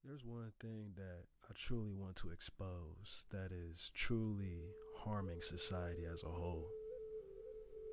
There's one thing that I truly want to expose that is truly harming society as a whole.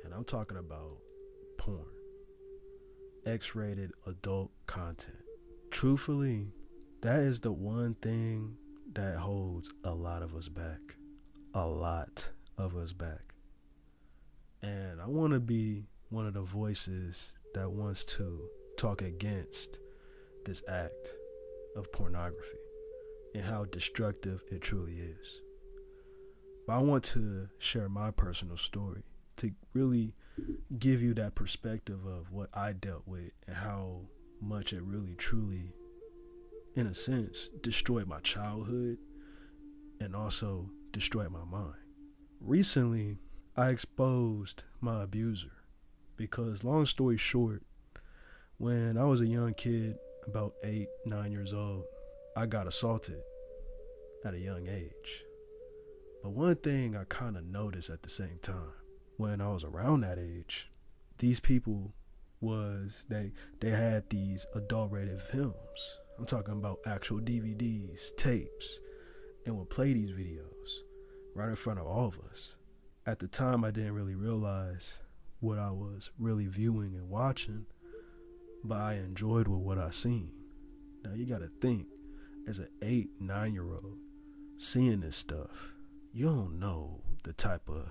And I'm talking about porn, X rated adult content. Truthfully, that is the one thing that holds a lot of us back. A lot of us back. And I want to be one of the voices that wants to talk against this act of pornography and how destructive it truly is. But I want to share my personal story to really give you that perspective of what I dealt with and how much it really truly, in a sense, destroyed my childhood and also destroyed my mind. Recently, I exposed my abuser because, long story short, when I was a young kid, about 8, 9 years old, I got assaulted at a young age. But one thing I kind of noticed at the same time, when I was around that age, these people was they had these adult rated films. I'm talking about actual DVDs, tapes, and would play these videos right in front of all of us. At the time, I didn't really realize what I was really viewing and watching, but I enjoyed with what I seen. Now you gotta think, as an 8, 9 year old, seeing this stuff, you don't know the type of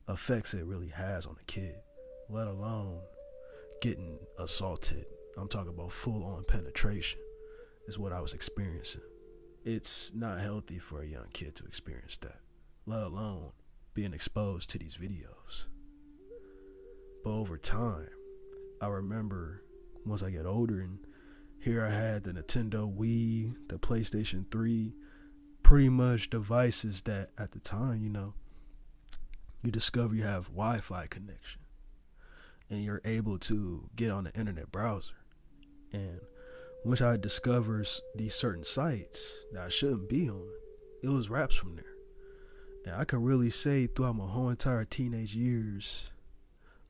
effects it really has on a kid, let alone getting assaulted. I'm talking about full on penetration is what I was experiencing. It's not healthy for a young kid to experience that, let alone being exposed to these videos. But over time, I remember once I get older, and here I had the Nintendo Wii, the PlayStation 3, pretty much devices that at the time, you discover you have Wi-Fi connection and you're able to get on the internet browser. And once I discovered these certain sites that I shouldn't be on, it was wraps from there. And I can really say throughout my whole entire teenage years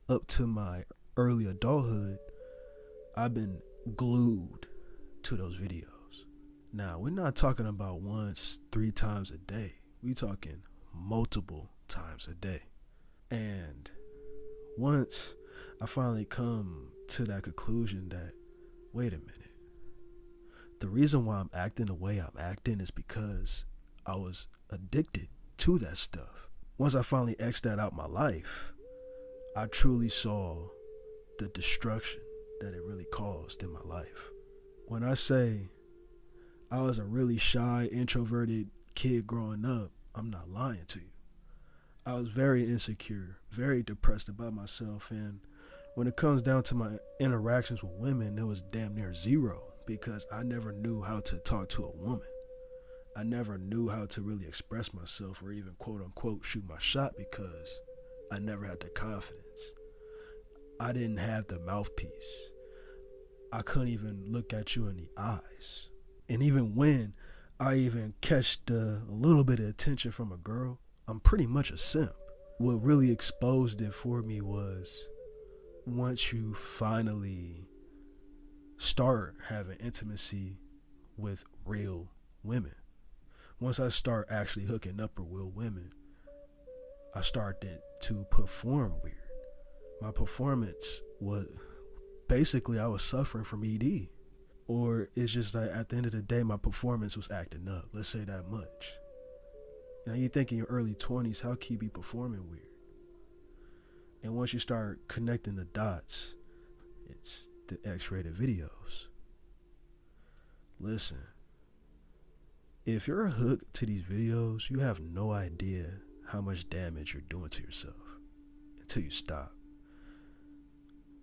up to my early adulthood, I've been glued to those videos. Now, we're not talking about once, 3 times a day. We talking multiple times a day. And once I finally come to that conclusion that, wait a minute, the reason why I'm acting the way I'm acting is because I was addicted to that stuff. Once I finally X'd that out my life, I truly saw the destruction that it really caused in my life. When I say I was a really shy, introverted kid growing up, I'm not lying to you. I was very insecure, very depressed about myself, and when it comes down to my interactions with women, it was damn near zero because I never knew how to talk to a woman. I never knew how to really express myself or even quote unquote shoot my shot because I never had the confidence. I didn't have the mouthpiece. I couldn't even look at you in the eyes. And even when I even catch a little bit of attention from a girl, I'm pretty much a simp. What really exposed it for me was once you finally start having intimacy with real women. Once I start actually hooking up with real women, I started to perform weird. My performance was basically I was suffering from ED. Or it's just like at the end of the day, my performance was acting up. Let's say that much. Now you think in your early 20s, how can you be performing weird? And once you start connecting the dots, it's the X-rated videos. Listen, if you're hooked to these videos, you have no idea how much damage you're doing to yourself until you stop.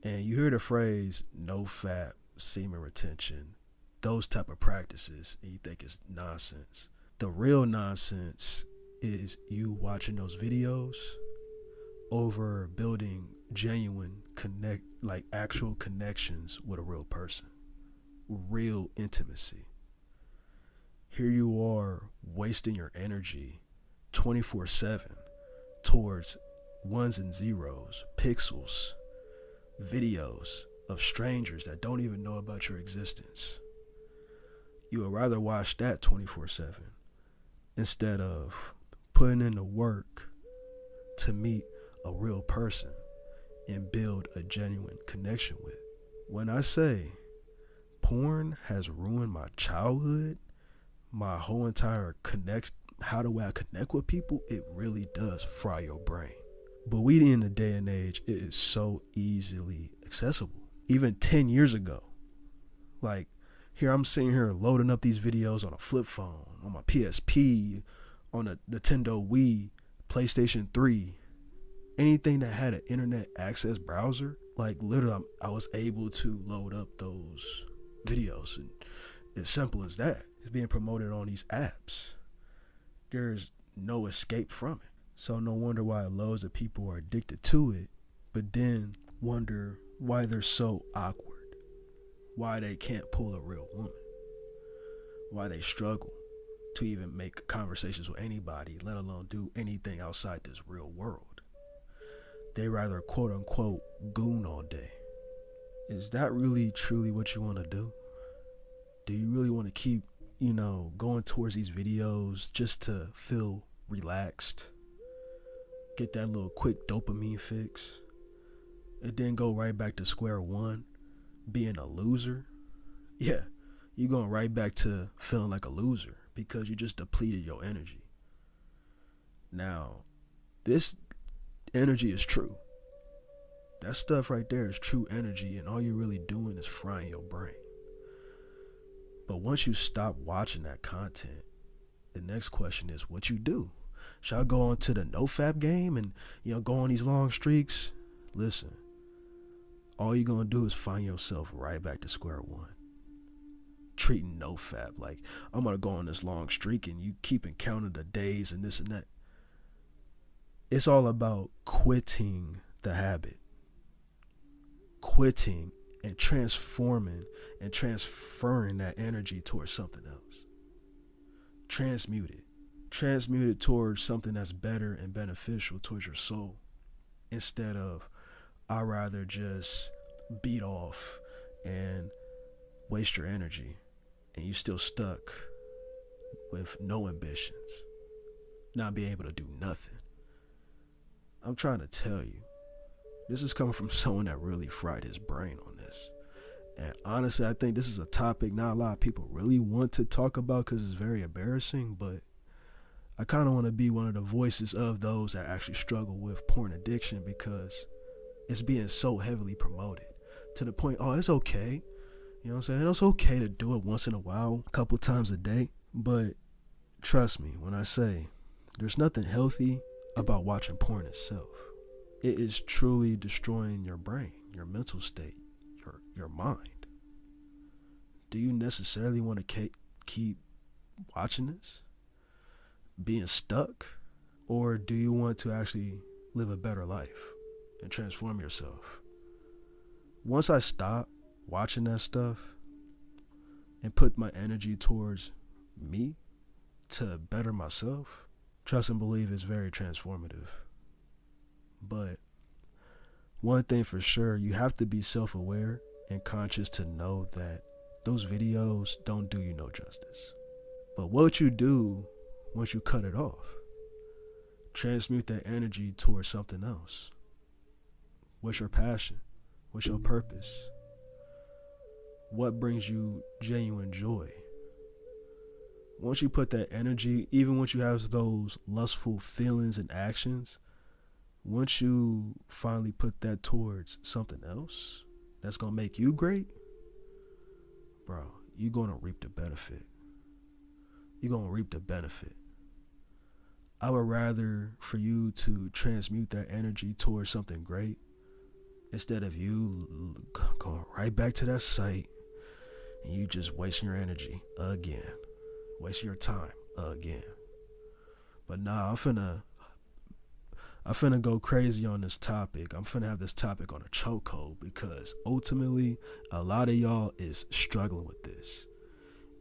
And you hear the phrase no fap, semen retention, those type of practices, and you think it's nonsense. The real nonsense is you watching those videos over building genuine actual connections with a real person, real intimacy. Here you are wasting your energy 24/7 towards ones and zeros, pixels, videos of strangers that don't even know about your existence. You would rather watch that 24/7 instead of putting in the work to meet a real person and build a genuine connection with. When I say porn has ruined my childhood, my whole entire how do I connect with people, it really does fry your brain. But we in the day and age, it is so easily accessible. Even 10 years ago, like here I'm sitting here loading up these videos on a flip phone, on my PSP, on a Nintendo Wii, PlayStation 3, anything that had an internet access browser. Like literally I was able to load up those videos, and as simple as that. It's being promoted on these apps. There's no escape from it. So no wonder why loads of people are addicted to it, but then wonder why they're so awkward, why they can't pull a real woman, why they struggle to even make conversations with anybody, let alone do anything outside this real world. They rather quote unquote goon all day. Is that really truly what you want to do? Do you really want to keep, going towards these videos just to feel relaxed, get that little quick dopamine fix, and then go right back to square one, being a loser? Yeah, you're going right back to feeling like a loser because you just depleted your energy. Now, this energy is true. That stuff right there is true energy, and all you're really doing is frying your brain. But once you stop watching that content, the next question is what you do. Should I go on to the NoFap game and go on these long streaks? Listen, all you're gonna do is find yourself right back to square one. Treating NoFap like I'm gonna go on this long streak and you keeping counting the days and this and that. It's all about quitting the habit. Quitting and transforming and transferring that energy towards something else. Transmute it towards something that's better and beneficial towards your soul, instead of I'd rather just beat off and waste your energy and you still stuck with no ambitions, not be able to do nothing. I'm trying to tell you, this is coming from someone that really fried his brain on this. And honestly, I think this is a topic not a lot of people really want to talk about because it's very embarrassing, but I kind of want to be one of the voices of those that actually struggle with porn addiction because it's being so heavily promoted to the point, oh, it's okay. You know what I'm saying? It's okay to do it once in a while, a couple times a day. But trust me when I say there's nothing healthy about watching porn itself. It is truly destroying your brain, your mental state, your mind. Do you necessarily want to keep watching this? Being stuck? Or do you want to actually live a better life and transform yourself? Once I stopped watching that stuff and put my energy towards me to better myself, trust and believe it's very transformative. But one thing for sure, you have to be self-aware and conscious to know that those videos don't do you no justice. But what you do once you cut it off, transmute that energy towards something else. What's your passion? What's your purpose? What brings you genuine joy? Once you put that energy, even once you have those lustful feelings and actions, once you finally put that towards something else that's going to make you great, bro, you're going to reap the benefit. You're going to reap the benefit. I would rather for you to transmute that energy towards something great instead of you going right back to that site and you just wasting your energy again, wasting your time again. But nah, I'm finna go crazy on this topic. I'm finna have this topic on a chokehold because ultimately a lot of y'all is struggling with this.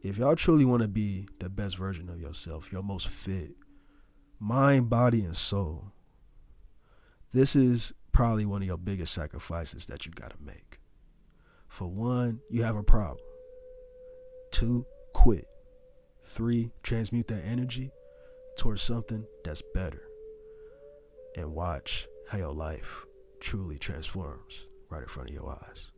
If y'all truly want to be the best version of yourself, your most fit, mind, body, and soul, this is probably one of your biggest sacrifices that you gotta make. For one, you have a problem. 2, quit. 3, transmute that energy towards something that's better. And watch how your life truly transforms right in front of your eyes.